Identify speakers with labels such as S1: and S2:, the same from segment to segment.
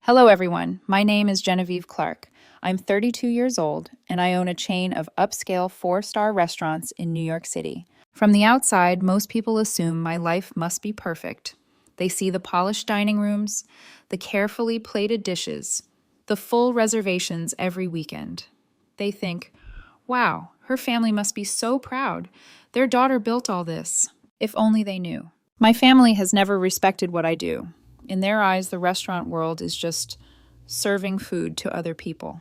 S1: Hello, everyone. My name is Genevieve Clark. I'm 32 years old, and I own a chain of upscale four-star restaurants in New York City. From the outside, most people assume my life must be perfect. They see the polished dining rooms, the carefully plated dishes, the full reservations every weekend. They think, wow, her family must be so proud. Their daughter built all this. If only they knew. My family has never respected what I do. In their eyes, the restaurant world is just serving food to other people.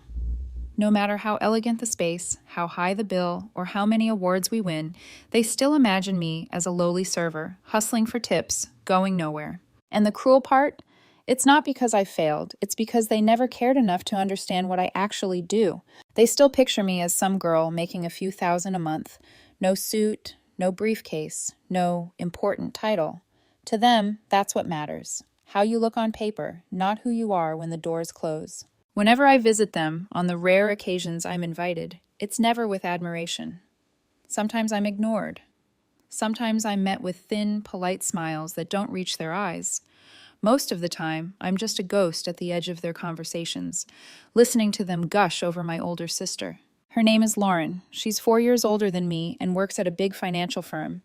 S1: No matter how elegant the space, how high the bill, or how many awards we win, they still imagine me as a lowly server, hustling for tips, going nowhere. And the cruel part? It's not because I failed, it's because they never cared enough to understand what I actually do. They still picture me as some girl making a few thousand a month. No suit, no briefcase, no important title. To them, that's what matters. How you look on paper, not who you are when the doors close. Whenever I visit them, on the rare occasions I'm invited, it's never with admiration. Sometimes I'm ignored. Sometimes I'm met with thin, polite smiles that don't reach their eyes. Most of the time, I'm just a ghost at the edge of their conversations, listening to them gush over my older sister. Her name is Lauren. She's 4 years older than me and works at a big financial firm.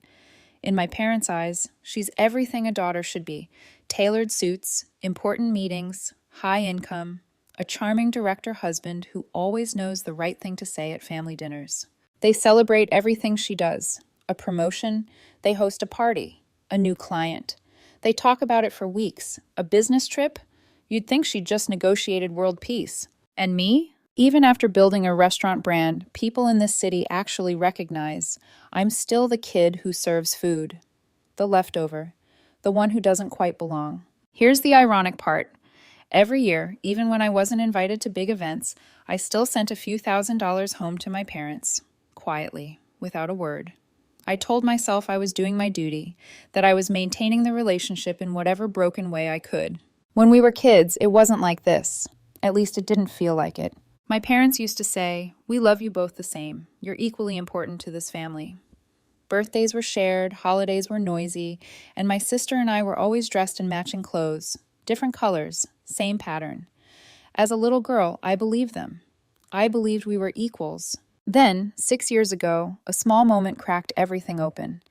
S1: In my parents' eyes, she's everything a daughter should be. Tailored suits, important meetings, high income, a charming director husband who always knows the right thing to say at family dinners. They celebrate everything she does. A promotion, they host a party, a new client. They talk about it for weeks. A business trip, you'd think she'd just negotiated world peace. And me? Even after building a restaurant brand, people in this city actually recognize I'm still the kid who serves food. The leftover. The one who doesn't quite belong. Here's the ironic part. Every year, even when I wasn't invited to big events, I still sent a few $1,000s home to my parents. Quietly, without a word. I told myself I was doing my duty, that I was maintaining the relationship in whatever broken way I could. When we were kids, it wasn't like this. At least it didn't feel like it. My parents used to say, "We love you both the same. You're equally important to this family." Birthdays were shared, holidays were noisy, and my sister and I were always dressed in matching clothes. Different colors, same pattern. As a little girl, I believed them. I believed we were equals. Then, 6 years ago, a small moment cracked everything open,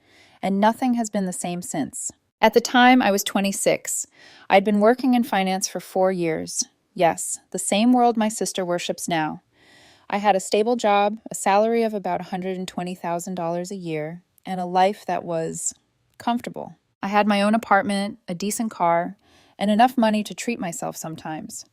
S1: and nothing has been the same since. At the time, I was 26. I'd been working in finance for 4 years. Yes, the same world my sister worships now. I had a stable job, a salary of about $120,000 a year, and a life that was comfortable. I had my own apartment, a decent car, and enough money to treat myself sometimes.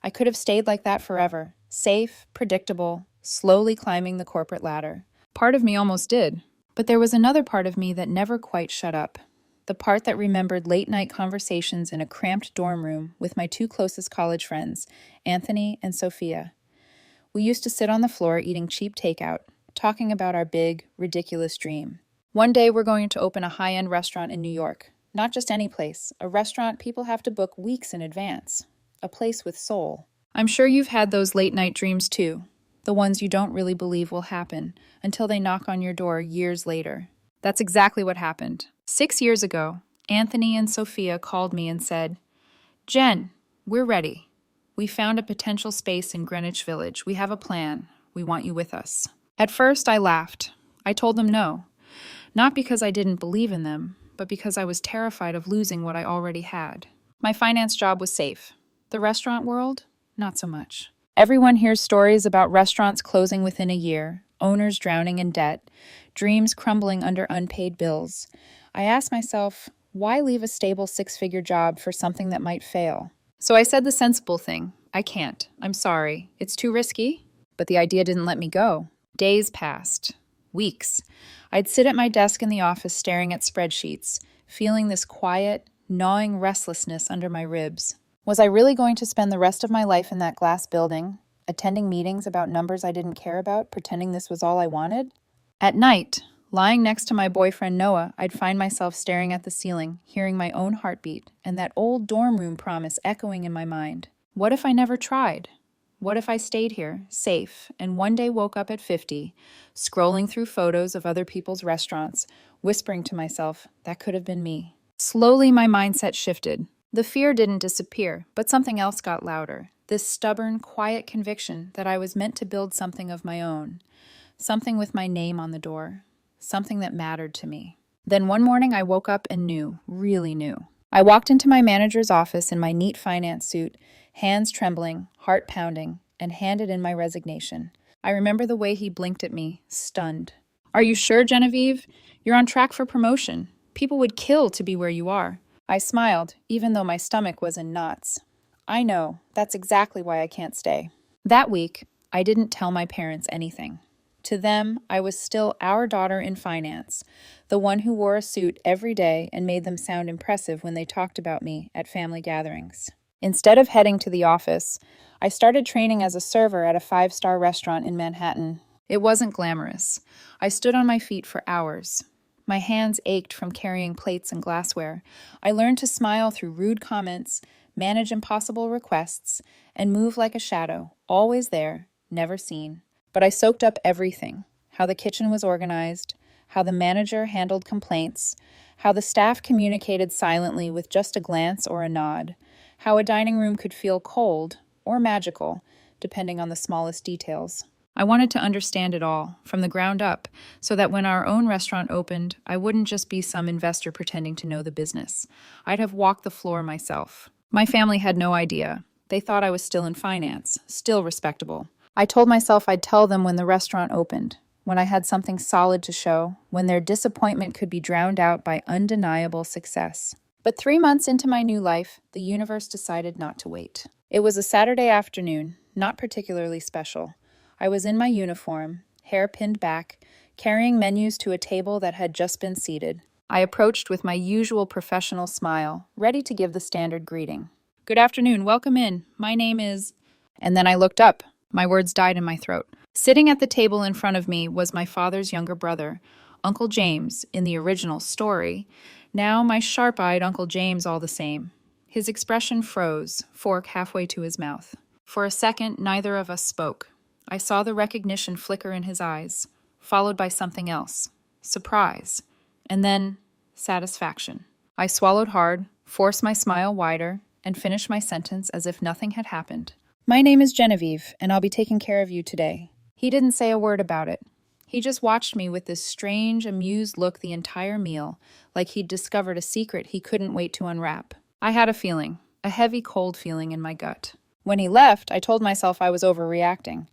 S1: I could have stayed like that forever, safe, predictable, slowly climbing the corporate ladder. Part of me almost did, but there was another part of me that never quite shut up. The part that remembered late-night conversations in a cramped dorm room with my two closest college friends, Anthony and Sophia. We used to sit on the floor eating cheap takeout, talking about our big, ridiculous dream. One day we're going to open a high-end restaurant in New York. Not just any place, a restaurant people have to book weeks in advance. A place with soul. I'm sure you've had those late-night dreams too. The ones you don't really believe will happen until they knock on your door years later. That's exactly what happened. 6 years ago, Anthony and Sophia called me and said, "Jen, we're ready. We found a potential space in Greenwich Village. We have a plan. We want you with us." At first, I laughed. I told them no. Not because I didn't believe in them, but because I was terrified of losing what I already had. My finance job was safe. The restaurant world? Not so much. Everyone hears stories about restaurants closing within a year, owners drowning in debt, dreams crumbling under unpaid bills. I asked myself, why leave a stable six-figure job for something that might fail? So I said the sensible thing. I can't. I'm sorry. It's too risky. But the idea didn't let me go. Days passed. Weeks. I'd sit at my desk in the office staring at spreadsheets, feeling this quiet, gnawing restlessness under my ribs. Was I really going to spend the rest of my life in that glass building, attending meetings about numbers I didn't care about, pretending this was all I wanted? At night, lying next to my boyfriend Noah, I'd find myself staring at the ceiling, hearing my own heartbeat, and that old dorm room promise echoing in my mind. What if I never tried? What if I stayed here, safe, and one day woke up at 50, scrolling through photos of other people's restaurants, whispering to myself, that could have been me. Slowly, my mindset shifted. The fear didn't disappear, but something else got louder. This stubborn, quiet conviction that I was meant to build something of my own, something with my name on the door, something that mattered to me. Then one morning I woke up and knew, really knew. I walked into my manager's office in my neat finance suit, hands trembling, heart pounding, and handed in my resignation. I remember the way he blinked at me, stunned. "Are you sure, Genevieve? You're on track for promotion. People would kill to be where you are." I smiled, even though my stomach was in knots. "I know. That's exactly why I can't stay." That week, I didn't tell my parents anything. To them, I was still our daughter in finance, the one who wore a suit every day and made them sound impressive when they talked about me at family gatherings. Instead of heading to the office, I started training as a server at a five-star restaurant in Manhattan. It wasn't glamorous. I stood on my feet for hours. My hands ached from carrying plates and glassware. I learned to smile through rude comments, manage impossible requests, and move like a shadow, always there, never seen. But I soaked up everything: how the kitchen was organized, how the manager handled complaints, how the staff communicated silently with just a glance or a nod, how a dining room could feel cold or magical, depending on the smallest details. I wanted to understand it all, from the ground up, so that when our own restaurant opened, I wouldn't just be some investor pretending to know the business. I'd have walked the floor myself. My family had no idea. They thought I was still in finance, still respectable. I told myself I'd tell them when the restaurant opened, when I had something solid to show, when their disappointment could be drowned out by undeniable success. But 3 months into my new life, the universe decided not to wait. It was a Saturday afternoon, not particularly special. I was in my uniform, hair pinned back, carrying menus to a table that had just been seated. I approached with my usual professional smile, ready to give the standard greeting. "Good afternoon, welcome in. My name is..." And then I looked up. My words died in my throat. Sitting at the table in front of me was my father's younger brother, Uncle James, in the original story. Now my sharp-eyed Uncle James all the same. His expression froze, fork halfway to his mouth. For a second, neither of us spoke. I saw the recognition flicker in his eyes, followed by something else. Surprise. And then, satisfaction. I swallowed hard, forced my smile wider, and finished my sentence as if nothing had happened. "My name is Genevieve, and I'll be taking care of you today." He didn't say a word about it. He just watched me with this strange, amused look the entire meal, like he'd discovered a secret he couldn't wait to unwrap. I had a feeling, a heavy, cold feeling in my gut. When he left, I told myself I was overreacting.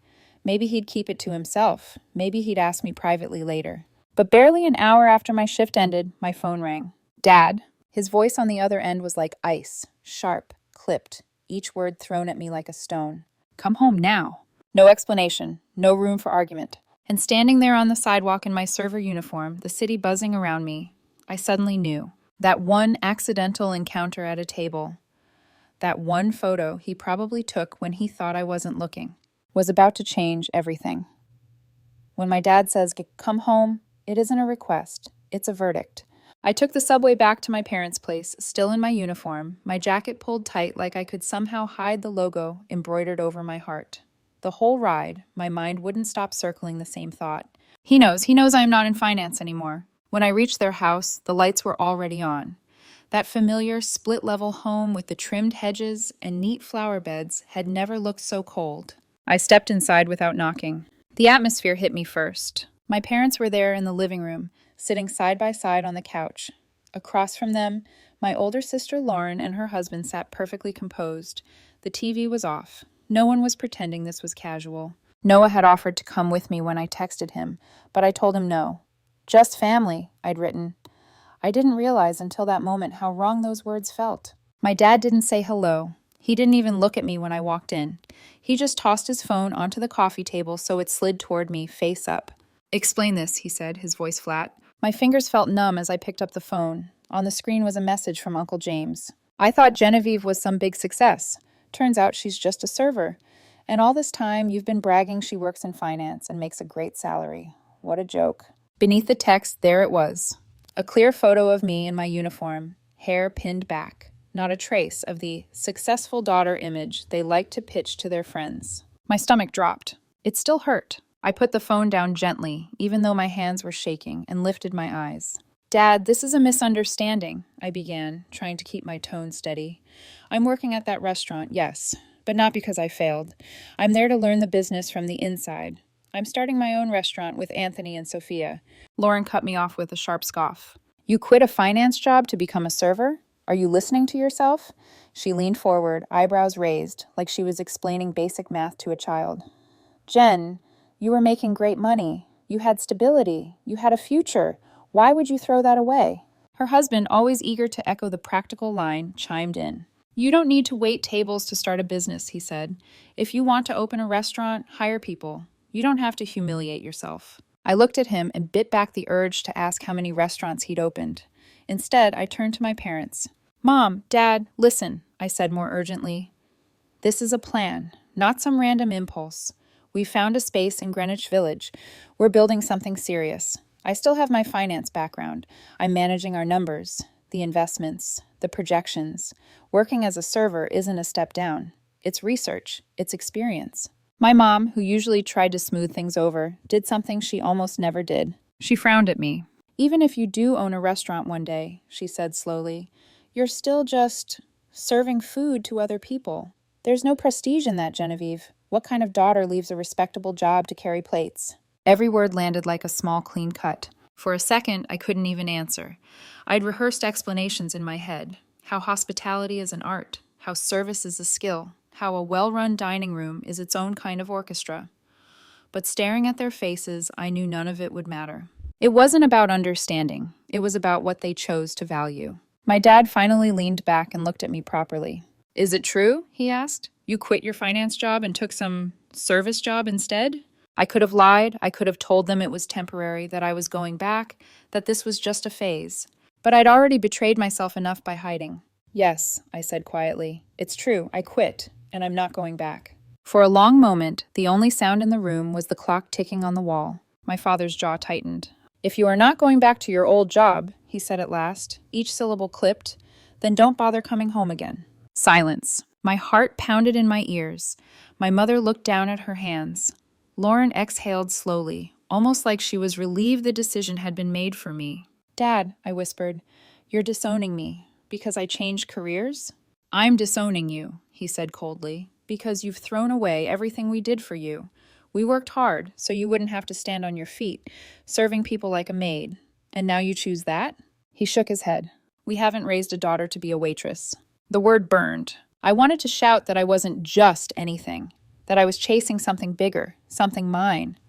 S1: Maybe he'd keep it to himself. Maybe he'd ask me privately later. But barely an hour after my shift ended, my phone rang. "Dad." His voice on the other end was like ice, sharp, clipped, each word thrown at me like a stone. "Come home now." No explanation, no room for argument. And standing there on the sidewalk in my server uniform, the city buzzing around me, I suddenly knew. That one accidental encounter at a table, that one photo he probably took when he thought I wasn't looking, was about to change everything. When my dad says, "Come home," it isn't a request, it's a verdict. I took the subway back to my parents' place, still in my uniform, my jacket pulled tight like I could somehow hide the logo embroidered over my heart. The whole ride, my mind wouldn't stop circling the same thought. He knows I am not in finance anymore. When I reached their house, the lights were already on. That familiar split-level home with the trimmed hedges and neat flower beds had never looked so cold. I stepped inside without knocking. The atmosphere hit me first. My parents were there in the living room, sitting side by side on the couch. Across from them, my older sister Lauren and her husband sat perfectly composed. The TV was off. No one was pretending this was casual. Noah had offered to come with me when I texted him, but I told him no. "Just family," I'd written. I didn't realize until that moment how wrong those words felt. My dad didn't say hello. He didn't even look at me when I walked in. He just tossed his phone onto the coffee table so it slid toward me, face up. "Explain this," he said, his voice flat. My fingers felt numb as I picked up the phone. On the screen was a message from Uncle James. "I thought Genevieve was some big success. Turns out she's just a server. And all this time, you've been bragging she works in finance and makes a great salary. What a joke." Beneath the text, there it was. A clear photo of me in my uniform, hair pinned back. Not a trace of the successful daughter image they like to pitch to their friends. My stomach dropped. It still hurt. I put the phone down gently, even though my hands were shaking, and lifted my eyes. Dad, this is a misunderstanding, I began, trying to keep my tone steady. I'm working at that restaurant, yes, but not because I failed. I'm there to learn the business from the inside. I'm starting my own restaurant with Anthony and Sophia. Lauren cut me off with a sharp scoff. You quit a finance job to become a server? Are you listening to yourself? She leaned forward, eyebrows raised, like she was explaining basic math to a child. Jen, you were making great money. You had stability. You had a future. Why would you throw that away? Her husband, always eager to echo the practical line, chimed in. You don't need to wait tables to start a business, he said. If you want to open a restaurant, hire people. You don't have to humiliate yourself. I looked at him and bit back the urge to ask how many restaurants he'd opened. Instead, I turned to my parents. Mom, Dad, listen, I said more urgently. This is a plan, not some random impulse. We found a space in Greenwich Village. We're building something serious. I still have my finance background. I'm managing our numbers, the investments, the projections. Working as a server isn't a step down. It's research. It's experience. My mom, who usually tried to smooth things over, did something she almost never did. She frowned at me. Even if you do own a restaurant one day, she said slowly, you're still just serving food to other people. There's no prestige in that, Genevieve. What kind of daughter leaves a respectable job to carry plates? Every word landed like a small, clean cut. For a second, I couldn't even answer. I'd rehearsed explanations in my head. How hospitality is an art. How service is a skill. How a well-run dining room is its own kind of orchestra. But staring at their faces, I knew none of it would matter. It wasn't about understanding. It was about what they chose to value. My dad finally leaned back and looked at me properly. Is it true? He asked. You quit your finance job and took some service job instead? I could have lied. I could have told them it was temporary, that I was going back, that this was just a phase. But I'd already betrayed myself enough by hiding. Yes, I said quietly. It's true. I quit, and I'm not going back. For a long moment, the only sound in the room was the clock ticking on the wall. My father's jaw tightened. If you are not going back to your old job, he said at last, each syllable clipped, then don't bother coming home again. Silence. My heart pounded in my ears. My mother looked down at her hands. Lauren exhaled slowly, almost like she was relieved the decision had been made for me. Dad, I whispered, you're disowning me because I changed careers? I'm disowning you, he said coldly, because you've thrown away everything we did for you. We worked hard so you wouldn't have to stand on your feet, serving people like a maid. And now you choose that? He shook his head. We haven't raised a daughter to be a waitress. The word burned. I wanted to shout that I wasn't just anything, that I was chasing something bigger, something mine.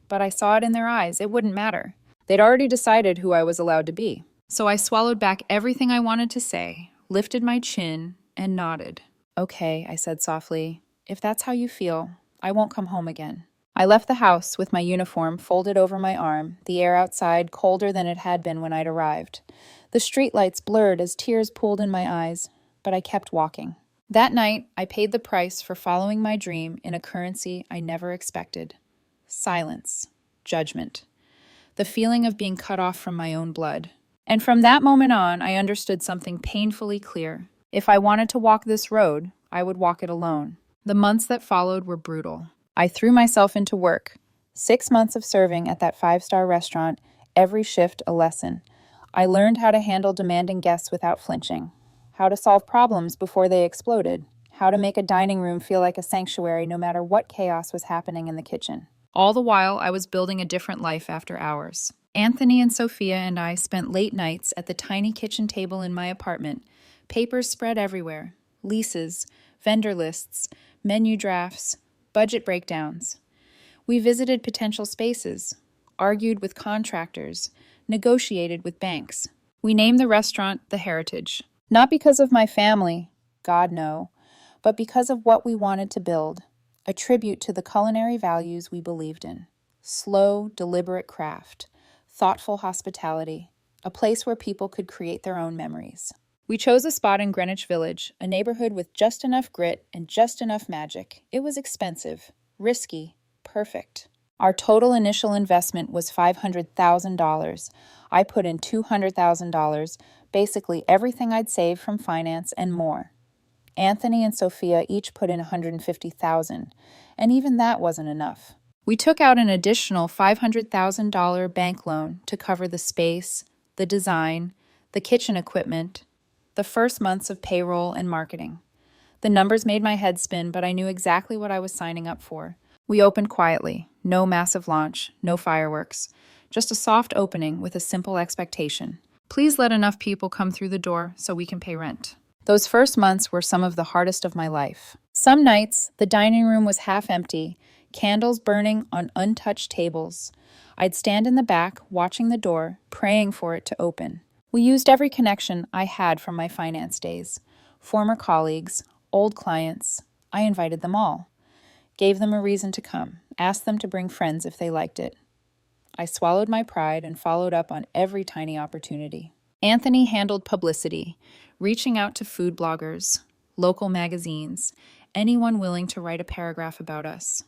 S1: But I saw it in their eyes. It wouldn't matter. They'd already decided who I was allowed to be. So I swallowed back everything I wanted to say, lifted my chin, and nodded. Okay, I said softly. If that's how you feel, I won't come home again. I left the house with my uniform folded over my arm, the air outside colder than it had been when I'd arrived. The streetlights blurred as tears pooled in my eyes, but I kept walking. That night, I paid the price for following my dream in a currency I never expected. Silence. Judgment. The feeling of being cut off from my own blood. And from that moment on, I understood something painfully clear. If I wanted to walk this road, I would walk it alone. The months that followed were brutal. I threw myself into work. 6 months of serving at that 5-star restaurant, every shift a lesson. I learned how to handle demanding guests without flinching, how to solve problems before they exploded, how to make a dining room feel like a sanctuary no matter what chaos was happening in the kitchen. All the while, I was building a different life after hours. Anthony and Sophia and I spent late nights at the tiny kitchen table in my apartment, papers spread everywhere, leases, vendor lists, menu drafts, budget breakdowns. We visited potential spaces, argued with contractors, negotiated with banks. We named the restaurant The Heritage, not because of my family, God no, but because of what we wanted to build, a tribute to the culinary values we believed in. Slow, deliberate craft, thoughtful hospitality, a place where people could create their own memories. We chose a spot in Greenwich Village, a neighborhood with just enough grit and just enough magic. It was expensive, risky, perfect. Our total initial investment was $500,000. I put in $200,000, basically everything I'd saved from finance and more. Anthony and Sophia each put in $150,000, and even that wasn't enough. We took out an additional $500,000 bank loan to cover the space, the design, the kitchen equipment, the first months of payroll and marketing. The numbers made my head spin, but I knew exactly what I was signing up for. We opened quietly, no massive launch, no fireworks, just a soft opening with a simple expectation. Please let enough people come through the door so we can pay rent. Those first months were some of the hardest of my life. Some nights, the dining room was half empty, candles burning on untouched tables. I'd stand in the back, watching the door, praying for it to open. We used every connection I had from my finance days. Former colleagues, old clients. I invited them all. Gave them a reason to come. Asked them to bring friends if they liked it. I swallowed my pride and followed up on every tiny opportunity. Anthony handled publicity, reaching out to food bloggers, local magazines, anyone willing to write a paragraph about us.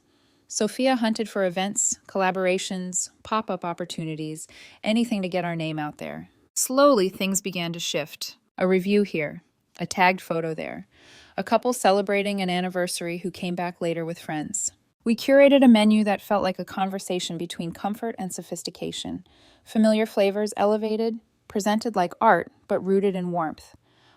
S1: Sophia hunted for events, collaborations, pop-up opportunities, anything to get our name out there. Slowly, things began to shift. A review here, a tagged photo there, a couple celebrating an anniversary who came back later with friends. We curated a menu that felt like a conversation between comfort and sophistication. Familiar flavors elevated, presented like art, but rooted in warmth.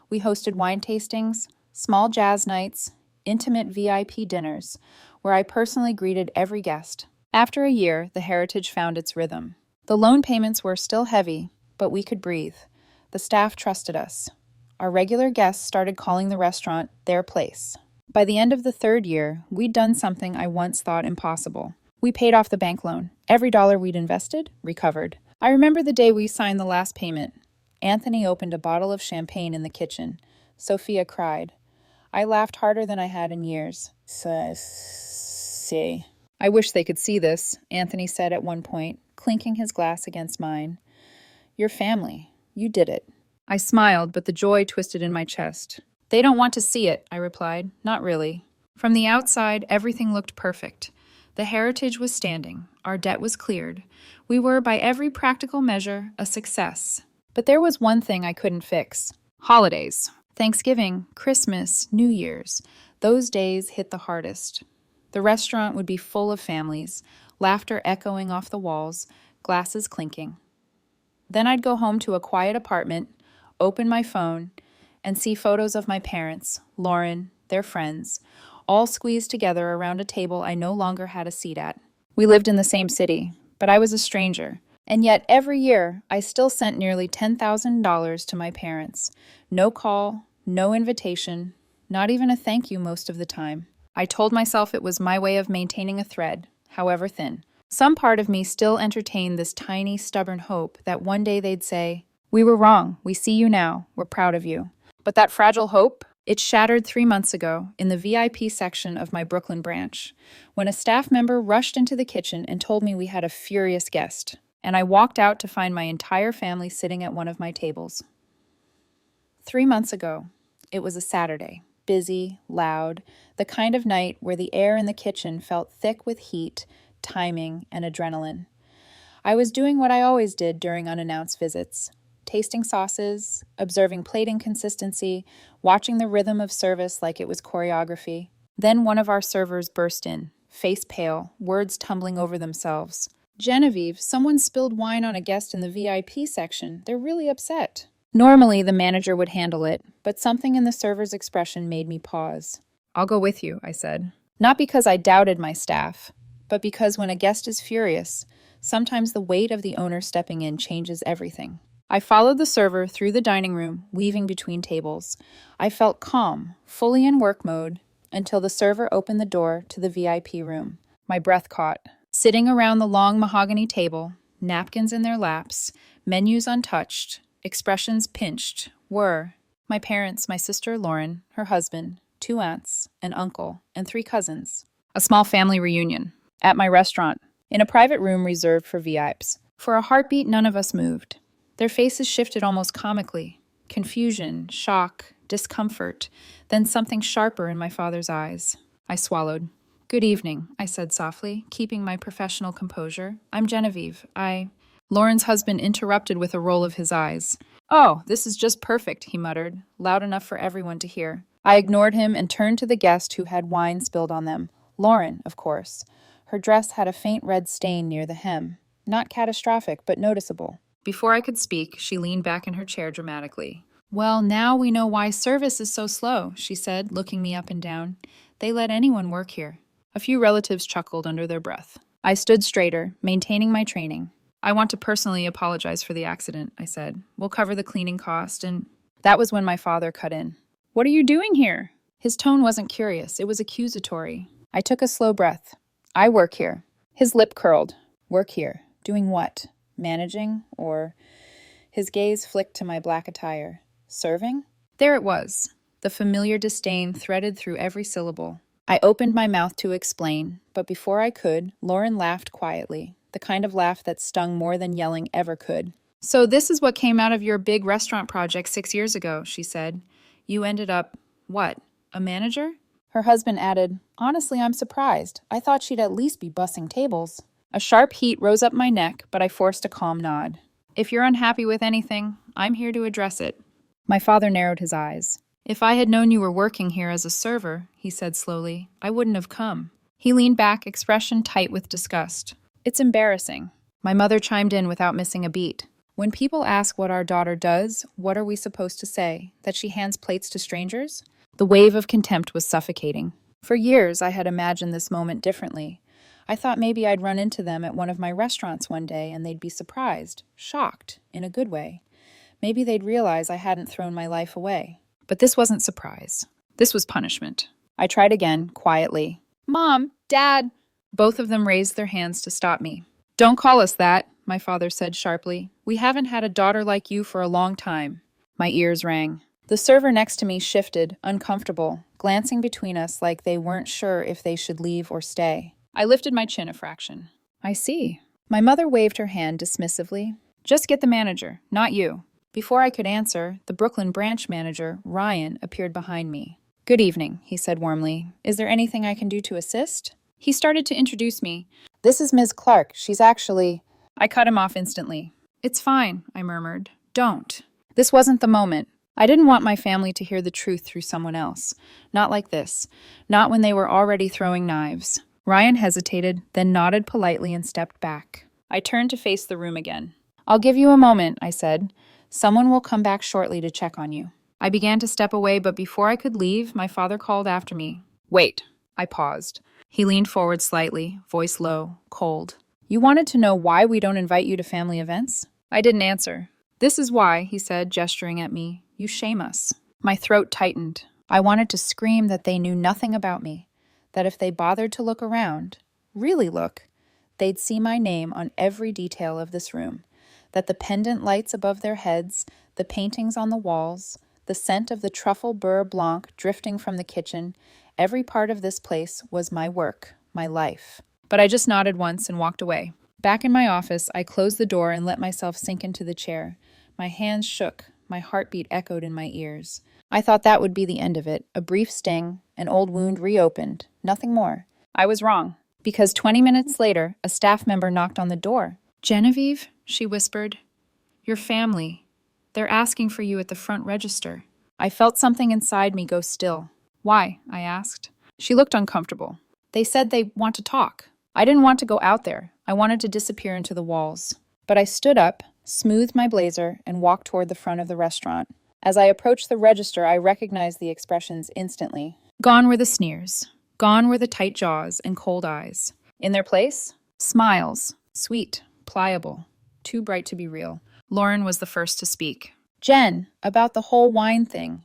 S1: We hosted wine tastings, small jazz nights, intimate VIP dinners, where I personally greeted every guest. After a year, the heritage found its rhythm. The loan payments were still heavy, but we could breathe. The staff trusted us. Our regular guests started calling the restaurant their place. By the end of the third year, we'd done something I once thought impossible. We paid off the bank loan. Every dollar we'd invested, recovered. I remember the day we signed the last payment. Anthony opened a bottle of champagne in the kitchen. Sophia cried. I laughed harder than I had in years. See. I wish they could see this, Anthony said at one point, clinking his glass against mine. Your family. You did it. I smiled, but the joy twisted in my chest. They don't want to see it, I replied. Not really. From the outside, everything looked perfect. The heritage was standing. Our debt was cleared. We were, by every practical measure, a success. But there was one thing I couldn't fix. Holidays. Thanksgiving, Christmas, New Year's. Those days hit the hardest. The restaurant would be full of families, laughter echoing off the walls, glasses clinking. Then I'd go home to a quiet apartment, open my phone, and see photos of my parents, Lauren, their friends, all squeezed together around a table I no longer had a seat at. We lived in the same city, but I was a stranger. And yet every year, I still sent nearly $10,000 to my parents. No call, no invitation, not even a thank you most of the time. I told myself it was my way of maintaining a thread, however thin. Some part of me still entertained this tiny, stubborn hope that one day they'd say, "We were wrong. We see you now. We're proud of you." But that fragile hope, it shattered 3 months ago in the VIP section of my Brooklyn branch, when a staff member rushed into the kitchen and told me we had a furious guest, and I walked out to find my entire family sitting at one of my tables. 3 months ago, it was a Saturday, busy, loud, the kind of night where the air in the kitchen felt thick with heat, timing, and adrenaline. I was doing what I always did during unannounced visits. Tasting sauces, observing plating consistency, watching the rhythm of service like it was choreography. Then one of our servers burst in, face pale, words tumbling over themselves. "Genevieve, someone spilled wine on a guest in the VIP section. They're really upset." Normally, the manager would handle it, but something in the server's expression made me pause. "I'll go with you," I said. Not because I doubted my staff, but because when a guest is furious, sometimes the weight of the owner stepping in changes everything. I followed the server through the dining room, weaving between tables. I felt calm, fully in work mode, until the server opened the door to the VIP room. My breath caught. Sitting around the long mahogany table, napkins in their laps, menus untouched, expressions pinched, were my parents, my sister Lauren, her husband, 2 aunts, an uncle, and 3 cousins. A small family reunion. At my restaurant, in a private room reserved for VIPs. For a heartbeat, none of us moved. Their faces shifted almost comically. Confusion, shock, discomfort, then something sharper in my father's eyes. I swallowed. "Good evening," I said softly, keeping my professional composure. "I'm Genevieve. Lauren's husband interrupted with a roll of his eyes. "Oh, this is just perfect," he muttered, loud enough for everyone to hear. I ignored him and turned to the guest who had wine spilled on them. Lauren, of course. Her dress had a faint red stain near the hem. Not catastrophic, but noticeable. Before I could speak, she leaned back in her chair dramatically. Well, now we know why service is so slow, she said, looking me up and down. They let anyone work here. A few relatives chuckled under their breath. I stood straighter, maintaining my training. I want to personally apologize for the accident, I said. We'll cover the cleaning cost, and that was when my father cut in. What are you doing here? His tone wasn't curious, it was accusatory. I took a slow breath. I work here. His lip curled. Work here. Doing what? Managing? Or... His gaze flicked to my black attire. Serving? There it was. The familiar disdain threaded through every syllable. I opened my mouth to explain, but before I could, Lauren laughed quietly, the kind of laugh that stung more than yelling ever could. So this is what came out of your big restaurant project 6 years ago, she said. You ended up, what, a manager? Her husband added, Honestly, I'm surprised. I thought she'd at least be bussing tables. A sharp heat rose up my neck, but I forced a calm nod. If you're unhappy with anything, I'm here to address it. My father narrowed his eyes. If I had known you were working here as a server, he said slowly, I wouldn't have come. He leaned back, expression tight with disgust. It's embarrassing. My mother chimed in without missing a beat. When people ask what our daughter does, what are we supposed to say? That she hands plates to strangers? The wave of contempt was suffocating. For years, I had imagined this moment differently. I thought maybe I'd run into them at one of my restaurants one day and they'd be surprised, shocked, in a good way. Maybe they'd realize I hadn't thrown my life away. But this wasn't surprise. This was punishment. I tried again, quietly. Mom, Dad! Both of them raised their hands to stop me. Don't call us that, my father said sharply. We haven't had a daughter like you for a long time. My ears rang. The server next to me shifted, uncomfortable, glancing between us like they weren't sure if they should leave or stay. I lifted my chin a fraction. I see. My mother waved her hand dismissively. Just get the manager, not you. Before I could answer, the Brooklyn branch manager, Ryan, appeared behind me. Good evening, he said warmly. Is there anything I can do to assist? He started to introduce me. This is Ms. Clark. She's actually... I cut him off instantly. It's fine, I murmured. Don't. This wasn't the moment. I didn't want my family to hear the truth through someone else. Not like this. Not when they were already throwing knives. Ryan hesitated, then nodded politely and stepped back. I turned to face the room again. I'll give you a moment, I said. Someone will come back shortly to check on you. I began to step away, but before I could leave, my father called after me. Wait. I paused. He leaned forward slightly, voice low, cold. You wanted to know why we don't invite you to family events? I didn't answer. This is why, he said, gesturing at me. You shame us. My throat tightened. I wanted to scream that they knew nothing about me, that if they bothered to look around, really look, they'd see my name on every detail of this room, that the pendant lights above their heads, the paintings on the walls, the scent of the truffle beurre blanc drifting from the kitchen, every part of this place was my work, my life. But I just nodded once and walked away. Back in my office, I closed the door and let myself sink into the chair. My hands shook, my heartbeat echoed in my ears. I thought that would be the end of it, a brief sting, an old wound reopened, nothing more. I was wrong, because 20 minutes later, a staff member knocked on the door. Genevieve, she whispered, your family. They're asking for you at the front register. I felt something inside me go still. Why? I asked. She looked uncomfortable. They said they want to talk. I didn't want to go out there. I wanted to disappear into the walls. But I stood up, smoothed my blazer, and walked toward the front of the restaurant. As I approached the register, I recognized the expressions instantly. Gone were the sneers. Gone were the tight jaws and cold eyes. In their place, smiles, sweet, pliable, too bright to be real. Lauren was the first to speak. Jen, about the whole wine thing.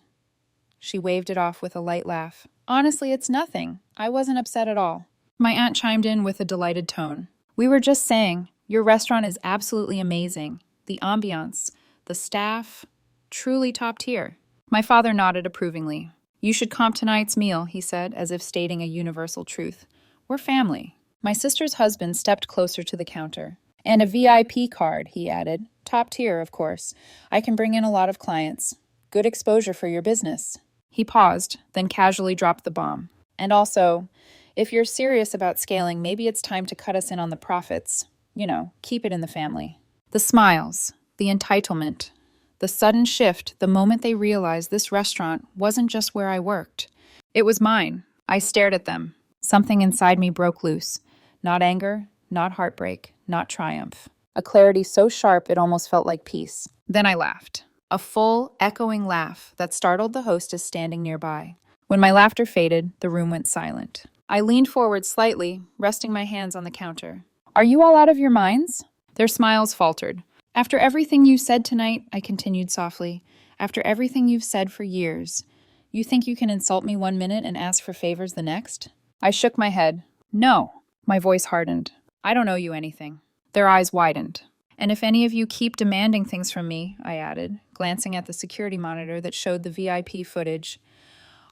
S1: She waved it off with a light laugh. Honestly, it's nothing. I wasn't upset at all. My aunt chimed in with a delighted tone. We were just saying, your restaurant is absolutely amazing. The ambiance, the staff, truly top tier. My father nodded approvingly. You should comp tonight's meal, he said, as if stating a universal truth. We're family. My sister's husband stepped closer to the counter. And a VIP card, he added. Top tier, of course. I can bring in a lot of clients. Good exposure for your business. He paused, then casually dropped the bomb. And also, if you're serious about scaling, maybe it's time to cut us in on the profits. You know, keep it in the family. The smiles, the entitlement, the sudden shift the moment they realized this restaurant wasn't just where I worked. It was mine. I stared at them. Something inside me broke loose. Not anger, not heartbreak, not triumph. a clarity so sharp it almost felt like peace. Then I laughed, a full, echoing laugh that startled the hostess standing nearby. When my laughter faded, the room went silent. I leaned forward slightly, resting my hands on the counter. Are you all out of your minds? Their smiles faltered. After everything you said tonight, I continued softly, after everything you've said for years, you think you can insult me 1 minute and ask for favors the next? I shook my head. No. My voice hardened. I don't owe you anything. Their eyes widened. And if any of you keep demanding things from me, I added, glancing at the security monitor that showed the VIP footage,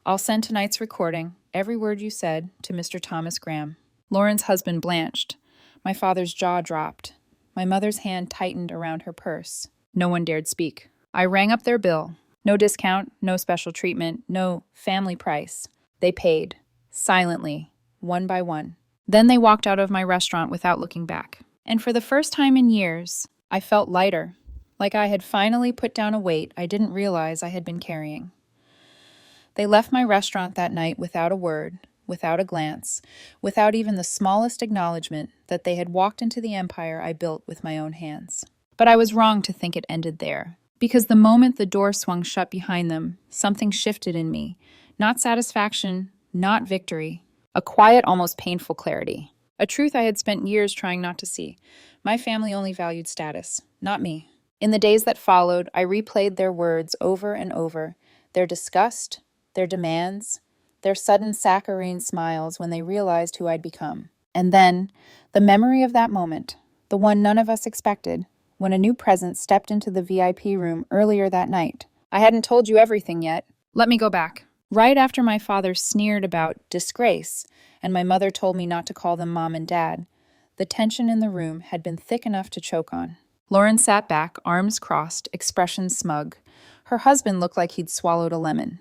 S1: I'll send tonight's recording, every word you said, to Mr. Thomas Graham. Lauren's husband blanched. My father's jaw dropped. My mother's hand tightened around her purse. No one dared speak. I rang up their bill. No discount, no special treatment, no family price. They paid, silently, one by one. Then they walked out of my restaurant without looking back. And for the first time in years, I felt lighter, like I had finally put down a weight I didn't realize I had been carrying. They left my restaurant that night without a word, without a glance, without even the smallest acknowledgement that they had walked into the empire I built with my own hands. But I was wrong to think it ended there, because the moment the door swung shut behind them, something shifted in me. Not satisfaction, not victory, a quiet, almost painful clarity. A truth I had spent years trying not to see. My family only valued status, not me. In the days that followed, I replayed their words over and over, their disgust, their demands, their sudden saccharine smiles when they realized who I'd become. And then, the memory of that moment, the one none of us expected, when a new presence stepped into the VIP room earlier that night. I hadn't told you everything yet. Let me go back. Right after my father sneered about disgrace, and my mother told me not to call them mom and dad, the tension in the room had been thick enough to choke on. Lauren sat back, arms crossed, expression smug. Her husband looked like he'd swallowed a lemon.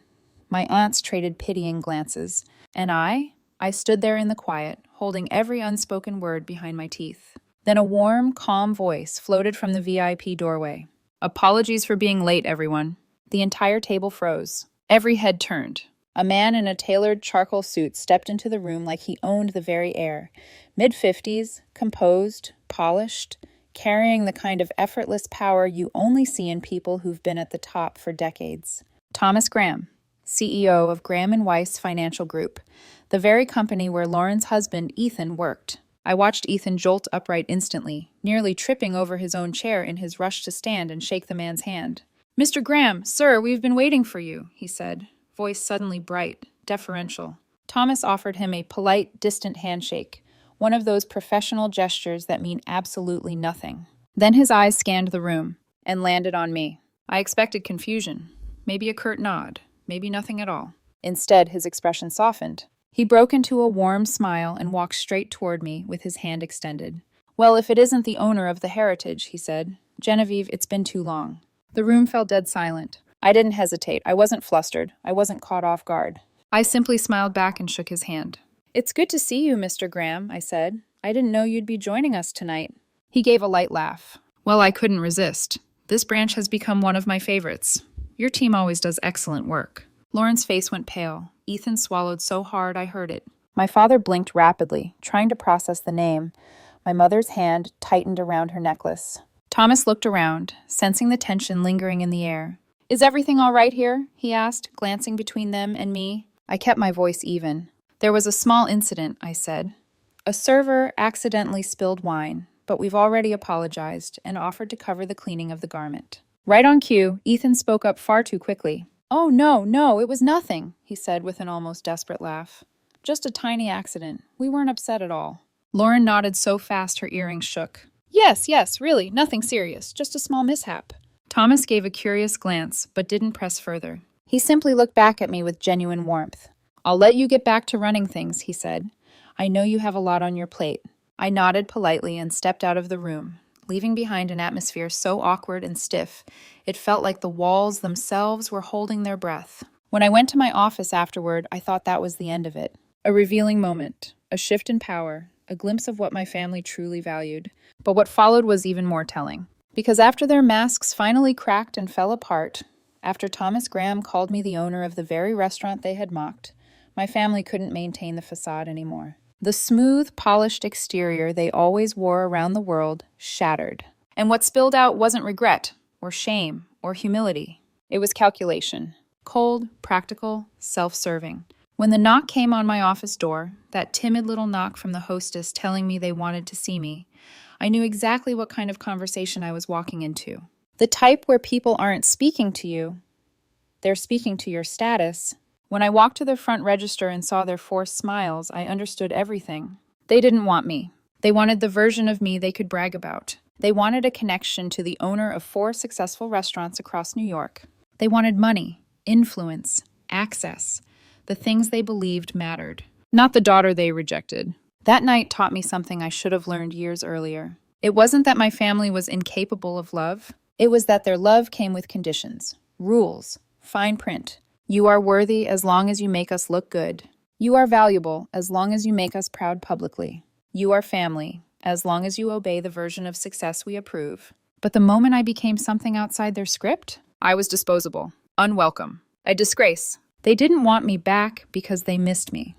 S1: My aunts traded pitying glances. And I stood there in the quiet, holding every unspoken word behind my teeth. Then a warm, calm voice floated from the VIP doorway. Apologies for being late, everyone. The entire table froze. Every head turned. A man in a tailored charcoal suit stepped into the room like he owned the very air. Mid-50s, composed, polished, carrying the kind of effortless power you only see in people who've been at the top for decades. Thomas Graham, CEO of Graham & Weiss Financial Group, the very company where Lauren's husband, Ethan, worked. I watched Ethan jolt upright instantly, nearly tripping over his own chair in his rush to stand and shake the man's hand. Mr. Graham, sir, we've been waiting for you, he said, voice suddenly bright, deferential. Thomas offered him a polite, distant handshake, one of those professional gestures that mean absolutely nothing. Then his eyes scanned the room and landed on me. I expected confusion, maybe a curt nod, maybe nothing at all. Instead, his expression softened. He broke into a warm smile and walked straight toward me with his hand extended. Well, if it isn't the owner of the heritage, he said. Genevieve, it's been too long. The room fell dead silent. I didn't hesitate. I wasn't flustered. I wasn't caught off guard. I simply smiled back and shook his hand. It's good to see you, Mr. Graham, I said. I didn't know you'd be joining us tonight. He gave a light laugh. Well, I couldn't resist. This branch has become one of my favorites. Your team always does excellent work. Lauren's face went pale. Ethan swallowed so hard I heard it. My father blinked rapidly, trying to process the name. My mother's hand tightened around her necklace. Thomas looked around, sensing the tension lingering in the air. Is everything all right here? He asked, glancing between them and me. I kept my voice even. There was a small incident, I said. A server accidentally spilled wine, but we've already apologized and offered to cover the cleaning of the garment. Right on cue, Ethan spoke up far too quickly. Oh, no, it was nothing, he said with an almost desperate laugh. Just a tiny accident. We weren't upset at all. Lauren nodded so fast her earrings shook. Yes, really, nothing serious, just a small mishap. Thomas gave a curious glance, but didn't press further. He simply looked back at me with genuine warmth. I'll let you get back to running things, he said. I know you have a lot on your plate. I nodded politely and stepped out of the room, leaving behind an atmosphere so awkward and stiff, it felt like the walls themselves were holding their breath. When I went to my office afterward, I thought that was the end of it. A revealing moment, a shift in power, a glimpse of what my family truly valued. But what followed was even more telling. Because after their masks finally cracked and fell apart, after Thomas Graham called me the owner of the very restaurant they had mocked, my family couldn't maintain the facade anymore. The smooth, polished exterior they always wore around the world shattered. And what spilled out wasn't regret, or shame, or humility. It was calculation. Cold, practical, self-serving. When the knock came on my office door, that timid little knock from the hostess telling me they wanted to see me, I knew exactly what kind of conversation I was walking into. The type where people aren't speaking to you, they're speaking to your status. When I walked to the front register and saw their forced smiles, I understood everything. They didn't want me. They wanted the version of me they could brag about. They wanted a connection to the owner of 4 successful restaurants across New York. They wanted money, influence, access, the things they believed mattered. Not the daughter they rejected. That night taught me something I should have learned years earlier. It wasn't that my family was incapable of love. It was that their love came with conditions, rules, fine print. You are worthy as long as you make us look good. You are valuable as long as you make us proud publicly. You are family as long as you obey the version of success we approve. But the moment I became something outside their script, I was disposable, unwelcome, a disgrace. They didn't want me back because they missed me.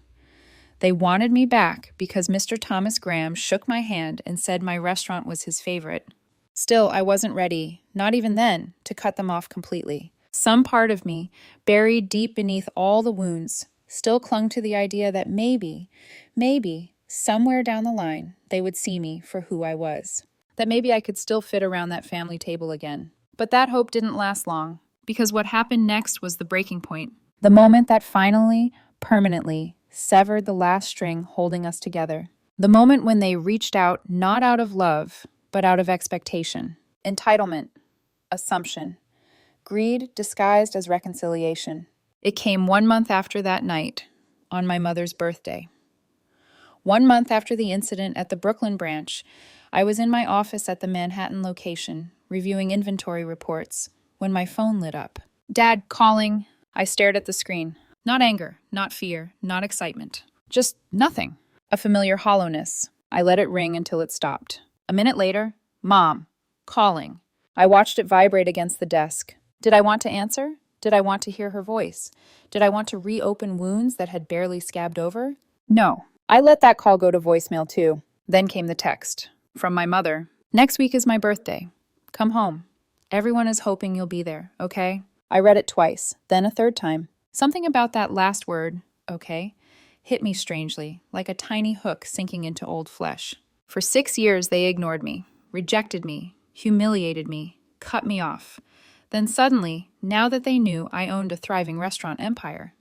S1: They wanted me back because Mr. Thomas Graham shook my hand and said my restaurant was his favorite. Still, I wasn't ready, not even then, to cut them off completely. Some part of me, buried deep beneath all the wounds, still clung to the idea that maybe, somewhere down the line, they would see me for who I was. That maybe I could still fit around that family table again. But that hope didn't last long, because what happened next was the breaking point. The moment that finally, permanently, severed the last string holding us together. The moment when they reached out not out of love, but out of expectation. Entitlement. Assumption. Greed disguised as reconciliation. It came 1 month after that night, on my mother's birthday. 1 month after the incident at the Brooklyn branch, I was in my office at the Manhattan location, reviewing inventory reports, when my phone lit up. Dad, calling. I stared at the screen. Not anger, not fear, not excitement. Just nothing. A familiar hollowness. I let it ring until it stopped. A minute later, Mom, calling. I watched it vibrate against the desk. Did I want to answer? Did I want to hear her voice? Did I want to reopen wounds that had barely scabbed over? No. I let that call go to voicemail too. Then came the text. From my mother. Next week is my birthday. Come home. Everyone is hoping you'll be there, okay? I read it twice, then a third time. Something about that last word, okay, hit me strangely, like a tiny hook sinking into old flesh. For 6 years, they ignored me, rejected me, humiliated me, cut me off. Then suddenly, now that they knew I owned a thriving restaurant empire,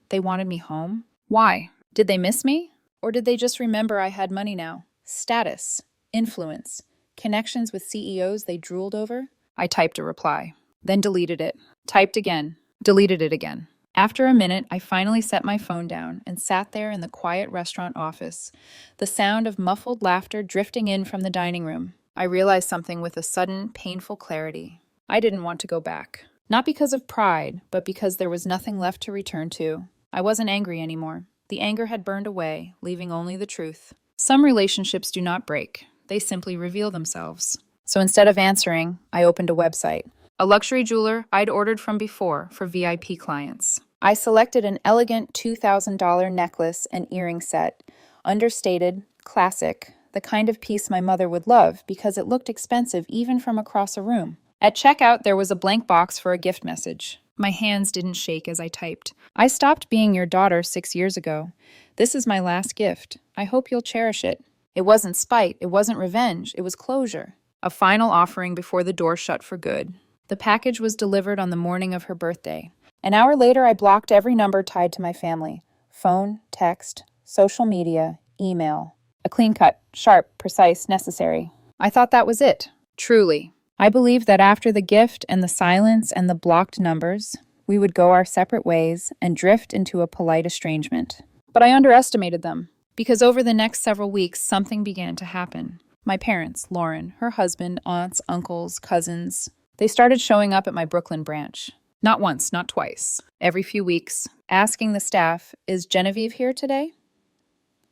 S1: they wanted me home? Why? Did they miss me? Or did they just remember I had money now? Status, influence, connections with CEOs they drooled over? I typed a reply, then deleted it, typed again, deleted it again. After a minute, I finally set my phone down and sat there in the quiet restaurant office, the sound of muffled laughter drifting in from the dining room. I realized something with a sudden, painful clarity. I didn't want to go back. Not because of pride, but because there was nothing left to return to. I wasn't angry anymore. The anger had burned away, leaving only the truth. Some relationships do not break. They simply reveal themselves. So instead of answering, I opened a website. A luxury jeweler I'd ordered from before for VIP clients. I selected an elegant $2,000 necklace and earring set, understated, classic, the kind of piece my mother would love because it looked expensive even from across a room. At checkout, there was a blank box for a gift message. My hands didn't shake as I typed. I stopped being your daughter 6 years ago. This is my last gift. I hope you'll cherish it. It wasn't spite. It wasn't revenge. It was closure. A final offering before the door shut for good. The package was delivered on the morning of her birthday. An hour later, I blocked every number tied to my family. Phone, text, social media, email. A clean cut, sharp, precise, necessary. I thought that was it. Truly. I believed that after the gift and the silence and the blocked numbers, we would go our separate ways and drift into a polite estrangement. But I underestimated them, because over the next several weeks, something began to happen. My parents, Lauren, her husband, aunts, uncles, cousins, they started showing up at my Brooklyn branch. Not once, not twice. Every few weeks, asking the staff, "Is Genevieve here today?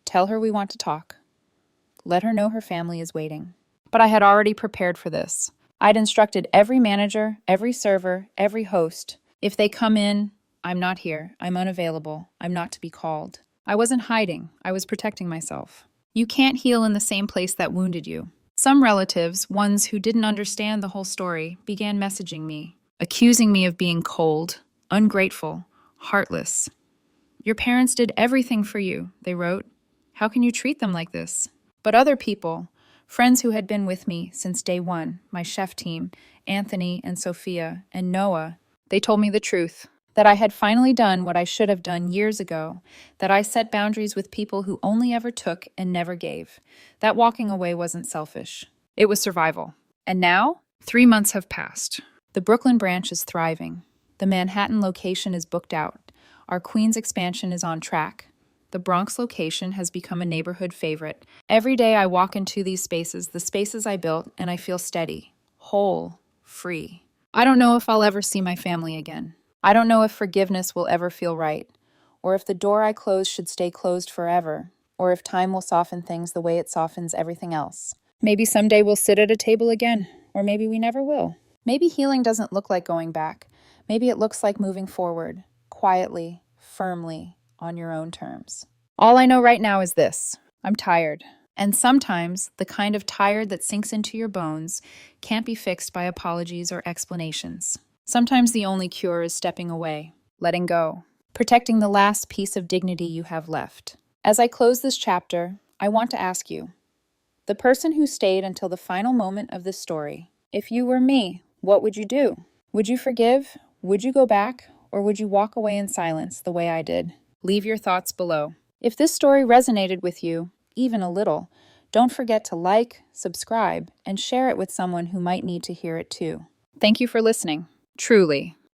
S1: Tell her we want to talk. Let her know her family is waiting." But I had already prepared for this. I'd instructed every manager, every server, every host. If they come in, I'm not here. I'm unavailable. I'm not to be called. I wasn't hiding, I was protecting myself. You can't heal in the same place that wounded you. Some relatives, ones who didn't understand the whole story, began messaging me, accusing me of being cold, ungrateful, heartless. Your parents did everything for you, they wrote. How can you treat them like this? But other people, friends who had been with me since day one, my chef team, Anthony and Sophia and Noah, they told me the truth. That I had finally done what I should have done years ago, that I set boundaries with people who only ever took and never gave. That walking away wasn't selfish. It was survival. And now, 3 months have passed. The Brooklyn branch is thriving. The Manhattan location is booked out. Our Queens expansion is on track. The Bronx location has become a neighborhood favorite. Every day I walk into these spaces, the spaces I built, and I feel steady, whole, free. I don't know if I'll ever see my family again. I don't know if forgiveness will ever feel right, or if the door I closed should stay closed forever, or if time will soften things the way it softens everything else. Maybe someday we'll sit at a table again, or maybe we never will. Maybe healing doesn't look like going back. Maybe it looks like moving forward, quietly, firmly, on your own terms. All I know right now is this: I'm tired. And sometimes the kind of tired that sinks into your bones can't be fixed by apologies or explanations. Sometimes the only cure is stepping away, letting go, protecting the last piece of dignity you have left. As I close this chapter, I want to ask you, the person who stayed until the final moment of this story, if you were me, what would you do? Would you forgive? Would you go back? Or would you walk away in silence the way I did? Leave your thoughts below. If this story resonated with you, even a little, don't forget to like, subscribe, and share it with someone who might need to hear it too. Thank you for listening. Truly.